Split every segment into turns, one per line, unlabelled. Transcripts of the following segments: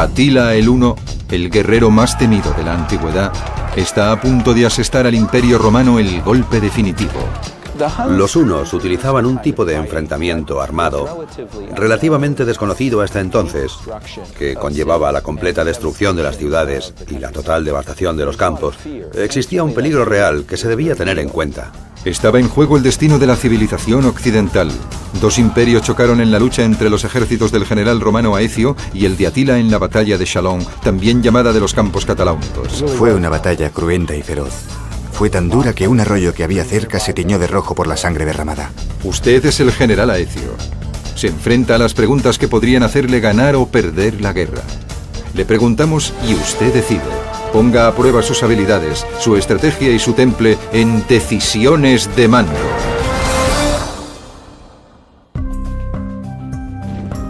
Atila el Huno, el guerrero más temido de la antigüedad, está a punto de asestar al Imperio Romano el golpe definitivo.
Los hunos utilizaban un tipo de enfrentamiento armado relativamente desconocido hasta entonces, que conllevaba la completa destrucción de las ciudades y la total devastación de los campos. Existía un peligro real que se debía tener en cuenta.
Estaba en juego el destino de la civilización occidental. Dos imperios chocaron en la lucha entre los ejércitos del general romano Aecio y el de Atila en la batalla de Chalons, también llamada de los Campos Cataláunicos.
Fue una batalla cruenta y feroz. Fue tan dura que un arroyo que había cerca se tiñó de rojo por la sangre derramada.
Usted es el general Aecio. Se enfrenta a las preguntas que podrían hacerle ganar o perder la guerra. Le preguntamos y usted decide. Ponga a prueba sus habilidades, su estrategia y su temple en decisiones de mando.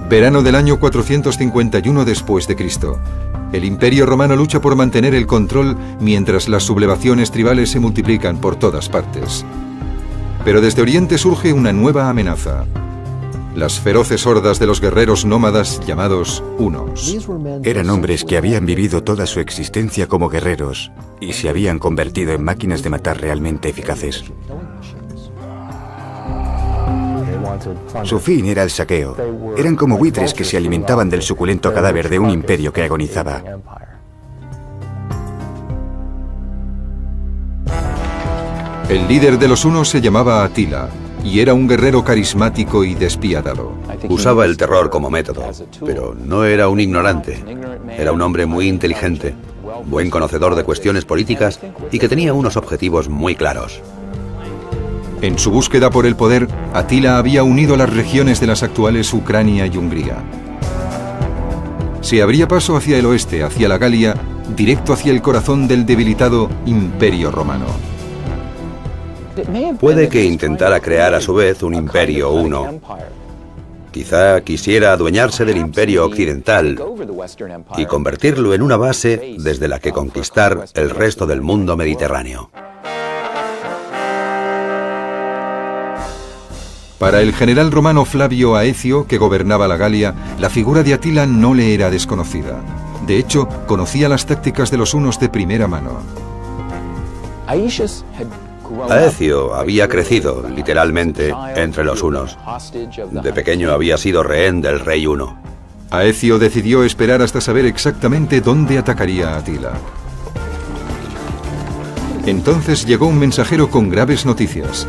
Verano del año 451 después de Cristo. El Imperio Romano lucha por mantener el control mientras las sublevaciones tribales se multiplican por todas partes. Pero desde Oriente surge una nueva amenaza. Las feroces hordas de los guerreros nómadas llamados hunos.
Eran hombres que habían vivido toda su existencia como guerreros y se habían convertido en máquinas de matar realmente eficaces. Su fin era el saqueo. Eran como buitres que se alimentaban del suculento cadáver de un imperio que agonizaba.
El líder de los hunos se llamaba Atila y era un guerrero carismático y despiadado.
Usaba el terror como método, pero no era un ignorante. Era un hombre muy inteligente, buen conocedor de cuestiones políticas y que tenía unos objetivos muy claros.
En su búsqueda por el poder, Atila había unido las regiones de las actuales Ucrania y Hungría. Se abría paso hacia el oeste, hacia la Galia, directo hacia el corazón del debilitado Imperio Romano.
Puede que intentara crear a su vez un imperio huno. Quizá quisiera adueñarse del imperio occidental y convertirlo en una base desde la que conquistar el resto del mundo mediterráneo.
Para el general romano Flavio Aecio, que gobernaba la Galia, la figura de Atila no le era desconocida. De hecho, conocía las tácticas de los hunos de primera mano.
Aecio había crecido, literalmente, entre los hunos. De pequeño había sido rehén del rey huno.
Aecio decidió esperar hasta saber exactamente dónde atacaría a Atila. Entonces llegó un mensajero con graves noticias.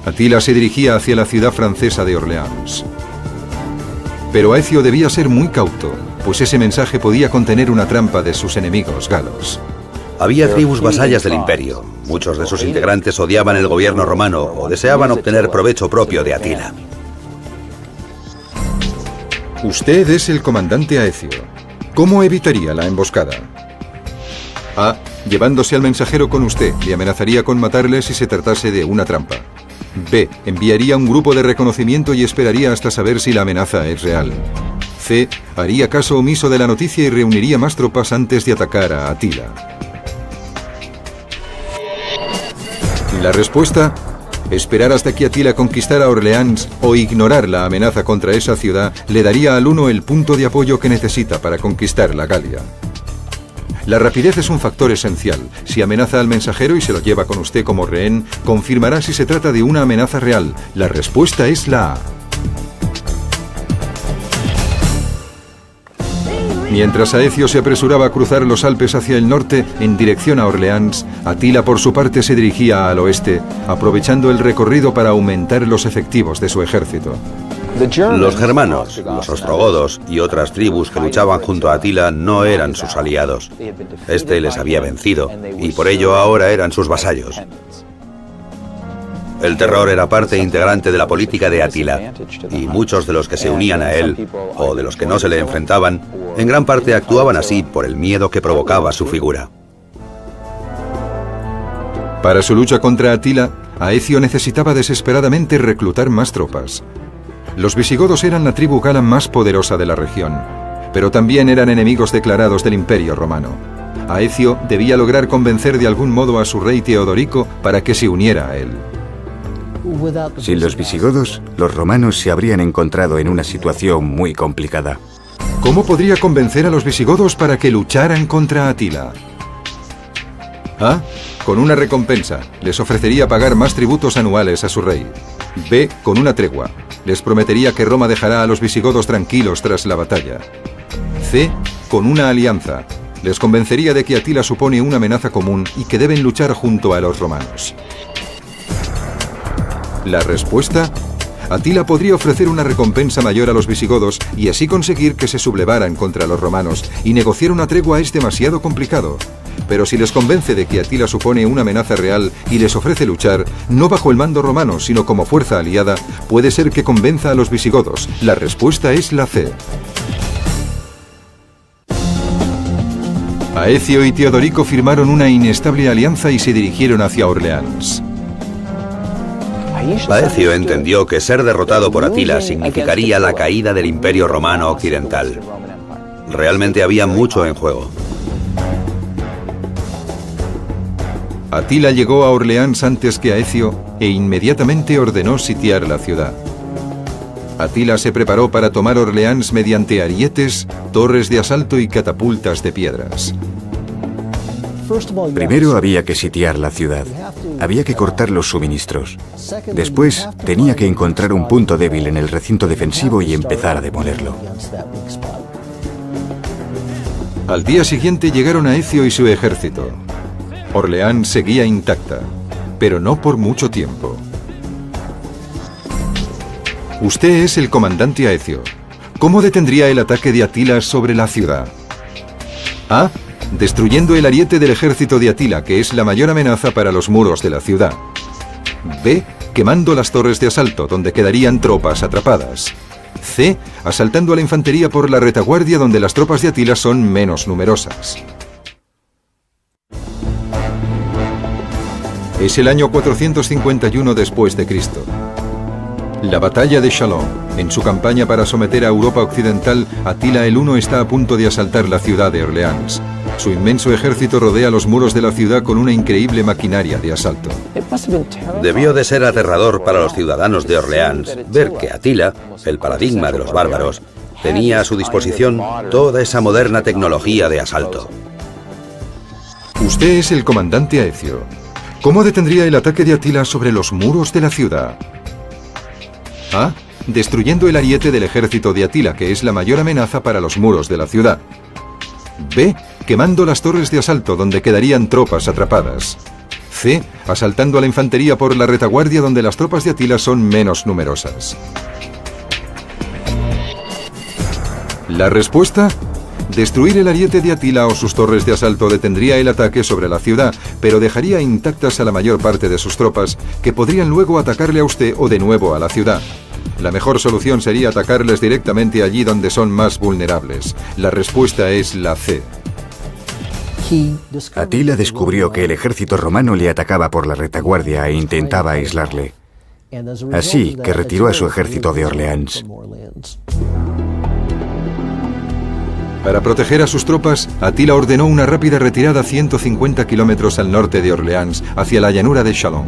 Atila se dirigía hacia la ciudad francesa de Orleans. Pero Aecio debía ser muy cauto, pues ese mensaje podía contener una trampa de sus enemigos galos.
Había tribus vasallas del imperio. Muchos de sus integrantes odiaban el gobierno romano o deseaban obtener provecho propio de Atila.
Usted es el comandante Aecio. ¿Cómo evitaría la emboscada? A. Llevándose al mensajero con usted. Le amenazaría con matarle si se tratase de una trampa. B. Enviaría un grupo de reconocimiento y esperaría hasta saber si la amenaza es real. C. Haría caso omiso de la noticia y reuniría más tropas antes de atacar a Atila. La respuesta: esperar hasta que Atila conquistara Orleans o ignorar la amenaza contra esa ciudad le daría al huno el punto de apoyo que necesita para conquistar la Galia. La rapidez es un factor esencial. Si amenaza al mensajero y se lo lleva con usted como rehén, confirmará si se trata de una amenaza real. La respuesta es la A. Mientras Aecio se apresuraba a cruzar los Alpes hacia el norte, en dirección a Orleans, Atila por su parte se dirigía al oeste, aprovechando el recorrido para aumentar los efectivos de su ejército.
Los germanos, los ostrogodos y otras tribus que luchaban junto a Atila no eran sus aliados. Este les había vencido y por ello ahora eran sus vasallos. El terror era parte integrante de la política de Atila y muchos de los que se unían a él o de los que no se le enfrentaban, en gran parte actuaban así por el miedo que provocaba su figura.
Para su lucha contra Atila, Aecio necesitaba desesperadamente reclutar más tropas. Los visigodos eran la tribu gala más poderosa de la región, pero también eran enemigos declarados del Imperio Romano. Aecio debía lograr convencer de algún modo a su rey Teodorico para que se uniera a él.
Sin los visigodos, los romanos se habrían encontrado en una situación muy complicada.
¿Cómo podría convencer a los visigodos para que lucharan contra Atila? A. Con una recompensa. Les ofrecería pagar más tributos anuales a su rey. B. Con una tregua. Les prometería que Roma dejará a los visigodos tranquilos tras la batalla. C. Con una alianza. Les convencería de que Atila supone una amenaza común y que deben luchar junto a los romanos. La respuesta: Atila podría ofrecer una recompensa mayor a los visigodos y así conseguir que se sublevaran contra los romanos, y negociar una tregua es demasiado complicado. Pero si les convence de que Atila supone una amenaza real y les ofrece luchar, no bajo el mando romano, sino como fuerza aliada, puede ser que convenza a los visigodos. La respuesta es la C. Aecio y Teodorico firmaron una inestable alianza y se dirigieron hacia Orleans.
Aecio entendió que ser derrotado por Atila significaría la caída del Imperio Romano Occidental. Realmente había mucho en juego.
Atila llegó a Orleans antes que Aecio e inmediatamente ordenó sitiar la ciudad. Atila se preparó para tomar Orleans mediante arietes, torres de asalto y catapultas de piedras.
Primero había que sitiar la ciudad. Había que cortar los suministros. Después tenía que encontrar un punto débil en el recinto defensivo y empezar a demolerlo.
Al día siguiente llegaron Aecio y su ejército. Orleans seguía intacta, pero no por mucho tiempo. Usted es el comandante Aecio. ¿Cómo detendría el ataque de Atila sobre la ciudad? A. Destruyendo el ariete del ejército de Atila, que es la mayor amenaza para los muros de la ciudad. B. Quemando las torres de asalto, donde quedarían tropas atrapadas. C. Asaltando a la infantería por la retaguardia, donde las tropas de Atila son menos numerosas. Es el año 451 después de Cristo. La batalla de Chalons. En su campaña para someter a Europa Occidental, Atila el Huno está a punto de asaltar la ciudad de Orleans. Su inmenso ejército rodea los muros de la ciudad con una increíble maquinaria de asalto.
Debió de ser aterrador para los ciudadanos de Orleans ver que Atila, el paradigma de los bárbaros, tenía a su disposición toda esa moderna tecnología de asalto.
Usted es el comandante Aecio. ¿Cómo detendría el ataque de Atila sobre los muros de la ciudad? A. Destruyendo el ariete del ejército de Atila, que es la mayor amenaza para los muros de la ciudad. B. Quemando las torres de asalto, donde quedarían tropas atrapadas. C. Asaltando a la infantería por la retaguardia, donde las tropas de Atila son menos numerosas. La respuesta: destruir el ariete de Atila o sus torres de asalto detendría el ataque sobre la ciudad, pero dejaría intactas a la mayor parte de sus tropas, que podrían luego atacarle a usted o de nuevo a la ciudad. La mejor solución sería atacarles directamente allí donde son más vulnerables. La respuesta es la C.
Atila descubrió que el ejército romano le atacaba por la retaguardia e intentaba aislarle. Así que retiró a su ejército de Orleans.
Para proteger a sus tropas, Atila ordenó una rápida retirada 150 kilómetros al norte de Orleans, hacia la llanura de Chalons.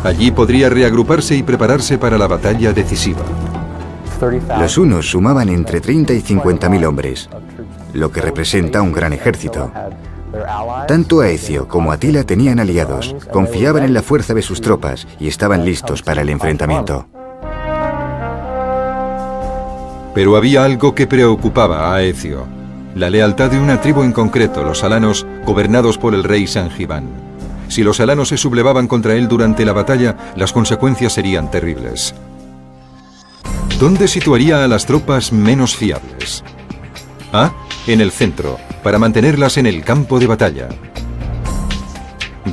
Allí podría reagruparse y prepararse para la batalla decisiva.
Los hunos sumaban entre 30 y 50.000 hombres, lo que representa un gran ejército. Tanto Aecio como Atila tenían aliados, confiaban en la fuerza de sus tropas y estaban listos para el enfrentamiento.
Pero había algo que preocupaba a Aecio: la lealtad de una tribu en concreto, los alanos, gobernados por el rey Sangibán. Si los alanos se sublevaban contra él durante la batalla, las consecuencias serían terribles. ¿Dónde situaría a las tropas menos fiables? A. En el centro, para mantenerlas en el campo de batalla.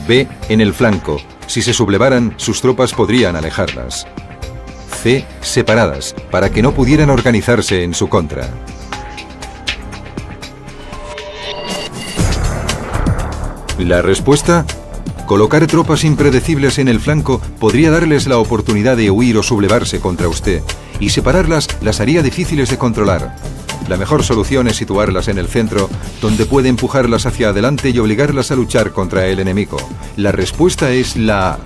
B. En el flanco. Si se sublevaran, sus tropas podrían alejarlas. C. Separadas, para que no pudieran organizarse en su contra. La respuesta: colocar tropas impredecibles en el flanco podría darles la oportunidad de huir o sublevarse contra usted, y separarlas las haría difíciles de controlar. La mejor solución es situarlas en el centro, donde puede empujarlas hacia adelante y obligarlas a luchar contra el enemigo. La respuesta es la A.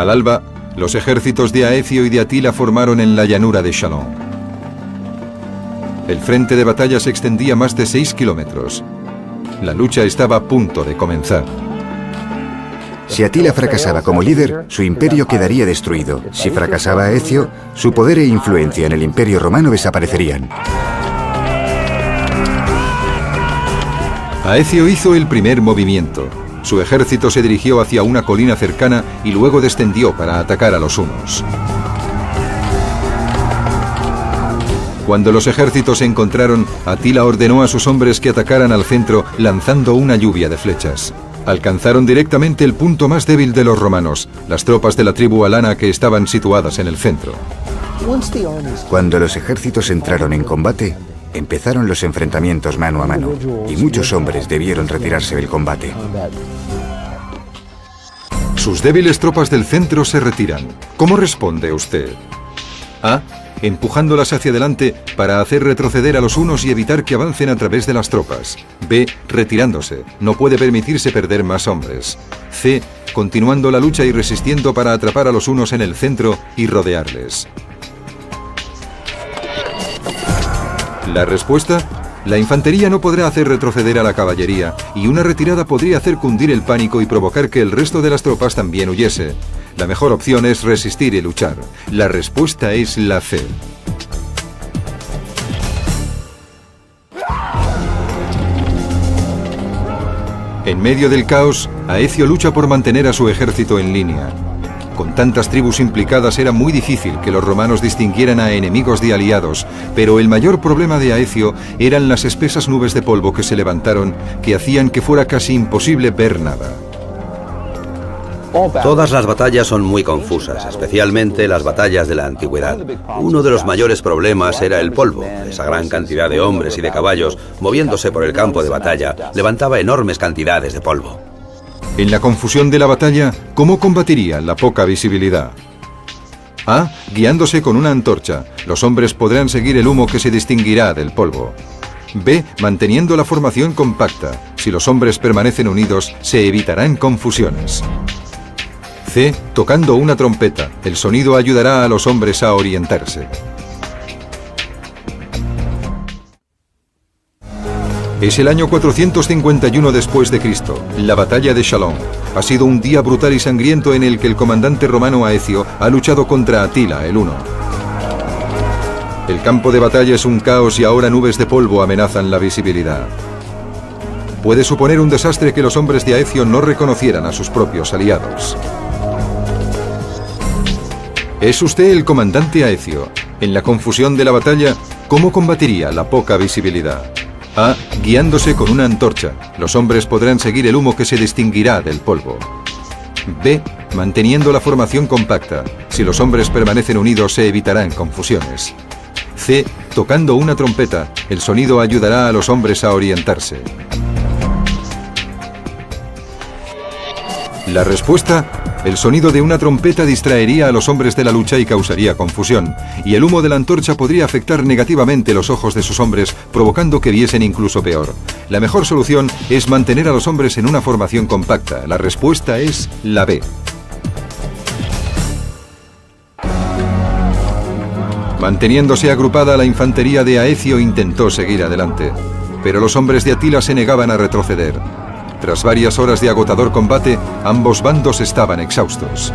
Al alba, los ejércitos de Aecio y de Atila formaron en la llanura de Chalons. El frente de batalla se extendía más de 6 kilómetros. La lucha estaba a punto de comenzar.
Si Atila fracasaba como líder, su imperio quedaría destruido. Si fracasaba Aecio, su poder e influencia en el imperio romano desaparecerían.
Aecio hizo el primer movimiento. Su ejército se dirigió hacia una colina cercana y luego descendió para atacar a los hunos. Cuando los ejércitos se encontraron, Atila ordenó a sus hombres que atacaran al centro lanzando una lluvia de flechas. Alcanzaron directamente el punto más débil de los romanos, las tropas de la tribu alana que estaban situadas en el centro.
Cuando los ejércitos entraron en combate, empezaron los enfrentamientos mano a mano, y muchos hombres debieron retirarse del combate.
Sus débiles tropas del centro se retiran. ¿Cómo responde usted? A. Empujándolas hacia adelante para hacer retroceder a los hunos y evitar que avancen a través de las tropas. B. Retirándose. No puede permitirse perder más hombres. C. Continuando la lucha y resistiendo para atrapar a los hunos en el centro y rodearles. La respuesta: la infantería no podrá hacer retroceder a la caballería y una retirada podría hacer cundir el pánico y provocar que el resto de las tropas también huyese. La mejor opción es resistir y luchar. La respuesta es la C. En medio del caos, Aecio lucha por mantener a su ejército en línea. Con tantas tribus implicadas era muy difícil que los romanos distinguieran a enemigos de aliados, pero el mayor problema de Aecio eran las espesas nubes de polvo que se levantaron, que hacían que fuera casi imposible ver nada.
Todas las batallas son muy confusas, especialmente las batallas de la antigüedad. Uno de los mayores problemas era el polvo. Esa gran cantidad de hombres y de caballos moviéndose por el campo de batalla levantaba enormes cantidades de polvo.
En la confusión de la batalla, ¿cómo combatirían la poca visibilidad? A. Guiándose con una antorcha. Los hombres podrán seguir el humo que se distinguirá del polvo. B. Manteniendo la formación compacta. Si los hombres permanecen unidos, se evitarán confusiones. C. Tocando una trompeta. El sonido ayudará a los hombres a orientarse. Es el año 451 después de Cristo, la batalla de Chalons. Ha sido un día brutal y sangriento en el que el comandante romano Aecio ha luchado contra Atila el Huno. El campo de batalla es un caos y ahora nubes de polvo amenazan la visibilidad. Puede suponer un desastre que los hombres de Aecio no reconocieran a sus propios aliados. ¿Es usted el comandante Aecio? En la confusión de la batalla, ¿cómo combatiría la poca visibilidad? A. Guiándose con una antorcha. Los hombres podrán seguir el humo que se distinguirá del polvo. B. Manteniendo la formación compacta. Si los hombres permanecen unidos, se evitarán confusiones. C. Tocando una trompeta. El sonido ayudará a los hombres a orientarse. La respuesta: el sonido de una trompeta distraería a los hombres de la lucha y causaría confusión, y el humo de la antorcha podría afectar negativamente los ojos de sus hombres, provocando que viesen incluso peor. La mejor solución es mantener a los hombres en una formación compacta. La respuesta es la B. Manteniéndose agrupada, la infantería de Aecio intentó seguir adelante, pero los hombres de Atila se negaban a retroceder. Tras varias horas de agotador combate, ambos bandos estaban exhaustos.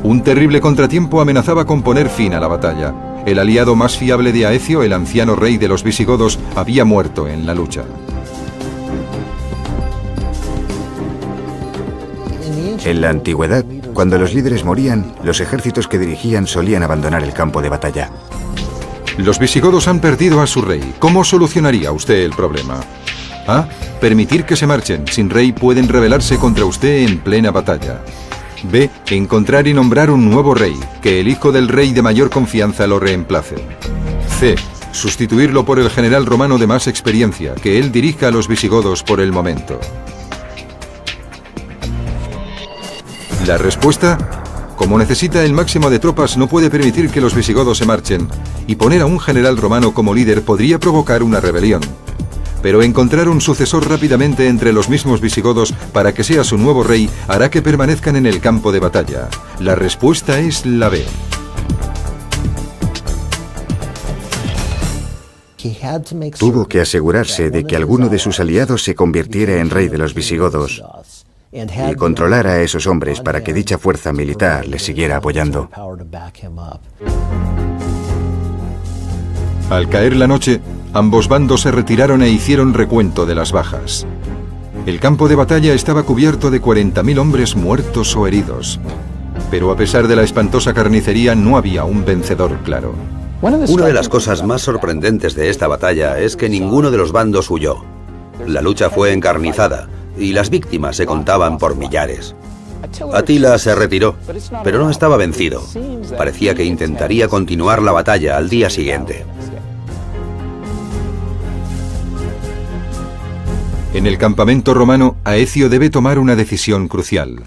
Un terrible contratiempo amenazaba con poner fin a la batalla. El aliado más fiable de Aecio, el anciano rey de los visigodos, había muerto en la lucha.
En la antigüedad, cuando los líderes morían, los ejércitos que dirigían solían abandonar el campo de batalla.
Los visigodos han perdido a su rey. ¿Cómo solucionaría usted el problema? A. Permitir que se marchen. Sin rey pueden rebelarse contra usted en plena batalla. B. Encontrar y nombrar un nuevo rey, que el hijo del rey de mayor confianza lo reemplace. C. Sustituirlo por el general romano de más experiencia, que él dirija a los visigodos por el momento. La respuesta: como necesita el máximo de tropas, no puede permitir que los visigodos se marchen, y poner a un general romano como líder podría provocar una rebelión. Pero encontrar un sucesor rápidamente entre los mismos visigodos para que sea su nuevo rey hará que permanezcan en el campo de batalla. La respuesta es la B.
Tuvo que asegurarse de que alguno de sus aliados se convirtiera en rey de los visigodos y controlara a esos hombres para que dicha fuerza militar le siguiera apoyando.
Al caer la noche, ambos bandos se retiraron e hicieron recuento de las bajas. El campo de batalla estaba cubierto de 40.000 hombres muertos o heridos. Pero a pesar de la espantosa carnicería, no había un vencedor claro.
Una de las cosas más sorprendentes de esta batalla es que ninguno de los bandos huyó. La lucha fue encarnizada y las víctimas se contaban por millares. Atila se retiró, pero no estaba vencido. Parecía que intentaría continuar la batalla al día siguiente.
En el campamento romano, Aecio debe tomar una decisión crucial.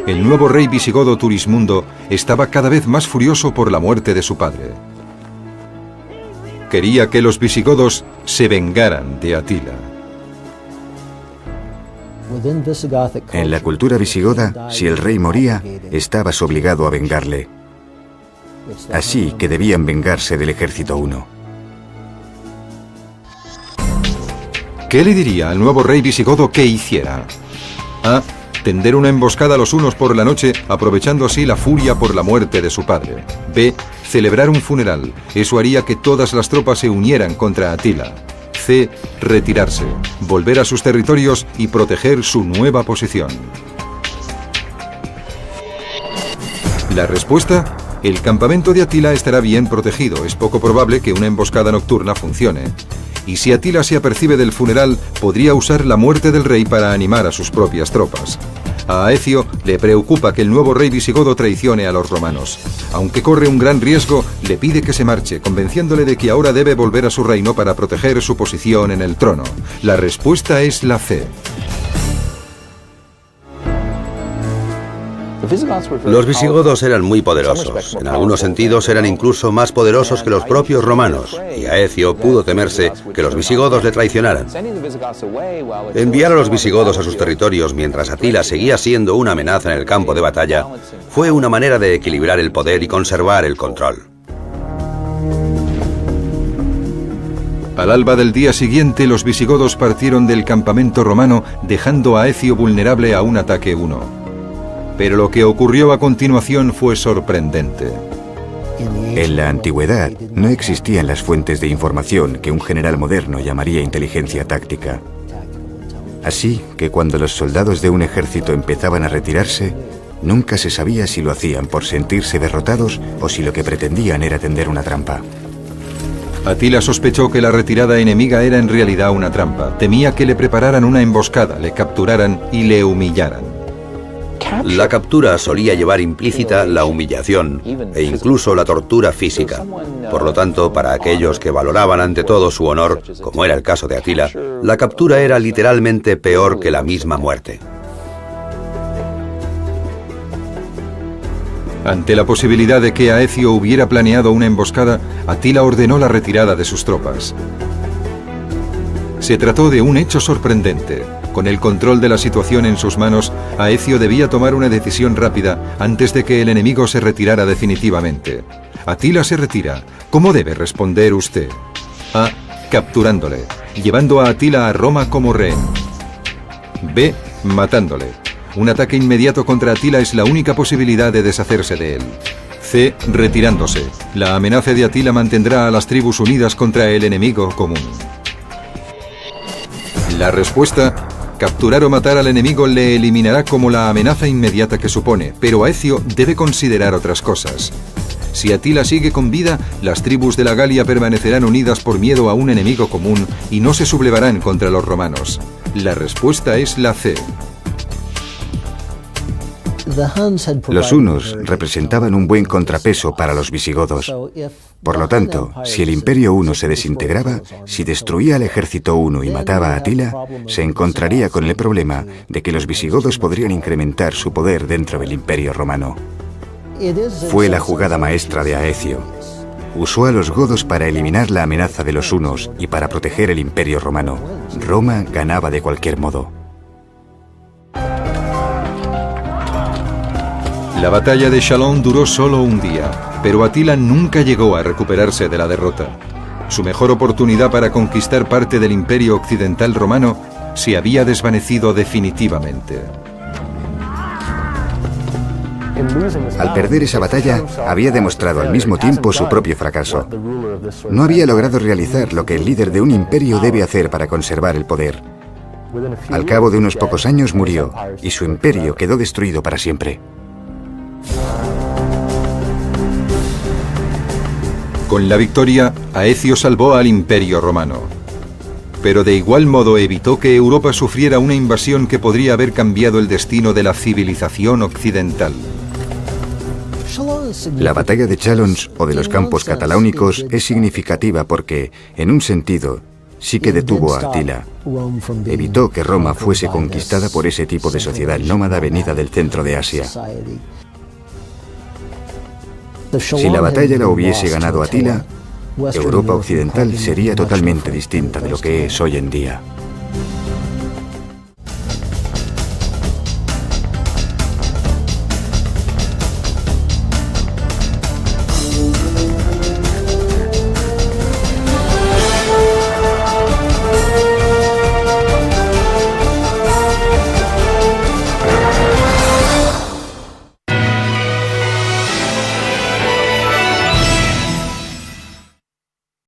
El nuevo rey visigodo Turismundo estaba cada vez más furioso por la muerte de su padre. Quería que los visigodos se vengaran de Atila.
En la cultura visigoda, si el rey moría, estabas obligado a vengarle. Así que debían vengarse del ejército huno.
¿Qué le diría al nuevo rey visigodo que hiciera? A. Tender una emboscada a los hunos por la noche, aprovechando así la furia por la muerte de su padre. B. Celebrar un funeral. Eso haría que todas las tropas se unieran contra Atila. C. Retirarse, volver a sus territorios y proteger su nueva posición. La respuesta: el campamento de Atila estará bien protegido. Es poco probable que una emboscada nocturna funcione. Y si Atila se apercibe del funeral, podría usar la muerte del rey para animar a sus propias tropas. A Aecio le preocupa que el nuevo rey visigodo traicione a los romanos. Aunque corre un gran riesgo, le pide que se marche, convenciéndole de que ahora debe volver a su reino para proteger su posición en el trono. La respuesta es la C.
Los visigodos eran muy poderosos. En algunos sentidos eran incluso más poderosos que los propios romanos, y Aecio pudo temerse que los visigodos le traicionaran. Enviar a los visigodos a sus territorios mientras Atila seguía siendo una amenaza en el campo de batalla fue una manera de equilibrar el poder y conservar el control.
Al alba del día siguiente, los visigodos partieron del campamento romano, dejando a Aecio vulnerable a un ataque huno. Pero lo que ocurrió a continuación fue sorprendente.
En la antigüedad no existían las fuentes de información que un general moderno llamaría inteligencia táctica. Así que cuando los soldados de un ejército empezaban a retirarse, nunca se sabía si lo hacían por sentirse derrotados o si lo que pretendían era tender una trampa.
Atila sospechó que la retirada enemiga era en realidad una trampa. Temía que le prepararan una emboscada, le capturaran y le humillaran.
La captura solía llevar implícita la humillación e incluso la tortura física. Por lo tanto, para aquellos que valoraban ante todo su honor, como era el caso de Atila, la captura era literalmente peor que la misma muerte.
Ante la posibilidad de que Aecio hubiera planeado una emboscada, Atila ordenó la retirada de sus tropas. Se trató de un hecho sorprendente. Con el control de la situación en sus manos, Aecio debía tomar una decisión rápida antes de que el enemigo se retirara definitivamente. Atila se retira. ¿Cómo debe responder usted? A. Capturándole, llevando a Atila a Roma como rehén. B. Matándole. Un ataque inmediato contra Atila es la única posibilidad de deshacerse de él. C. Retirándose. La amenaza de Atila mantendrá a las tribus unidas contra el enemigo común. La respuesta: capturar o matar al enemigo le eliminará como la amenaza inmediata que supone, pero Aecio debe considerar otras cosas. Si Atila sigue con vida, las tribus de la Galia permanecerán unidas por miedo a un enemigo común y no se sublevarán contra los romanos. La respuesta es la C.
Los hunos representaban un buen contrapeso para los visigodos. Por lo tanto, si el imperio huno se desintegraba, si destruía al ejército huno y mataba a Atila, se encontraría con el problema de que los visigodos podrían incrementar su poder dentro del imperio romano. Fue la jugada maestra de Aecio. usó a los godos para eliminar la amenaza de los hunos y para proteger el Imperio Romano. Roma ganaba de cualquier modo.
La batalla de Chalons duró solo un día, pero Atila nunca llegó a recuperarse de la derrota. Su mejor oportunidad para conquistar parte del Imperio Occidental romano se había desvanecido definitivamente.
Al perder esa batalla, había demostrado al mismo tiempo su propio fracaso. No había logrado realizar lo que el líder de un imperio debe hacer para conservar el poder. Al cabo de unos pocos años murió, y su imperio quedó destruido para siempre.
Con la victoria, Aecio salvó al Imperio Romano. Pero de igual modo evitó que Europa sufriera una invasión que podría haber cambiado el destino de la civilización occidental.
La batalla de Chalons o de los campos cataláunicos es significativa porque, en un sentido, sí que detuvo a Atila. Evitó que Roma fuese conquistada por ese tipo de sociedad nómada venida del centro de Asia. Si la batalla la hubiese ganado Atila, Europa occidental sería totalmente distinta de lo que es hoy en día.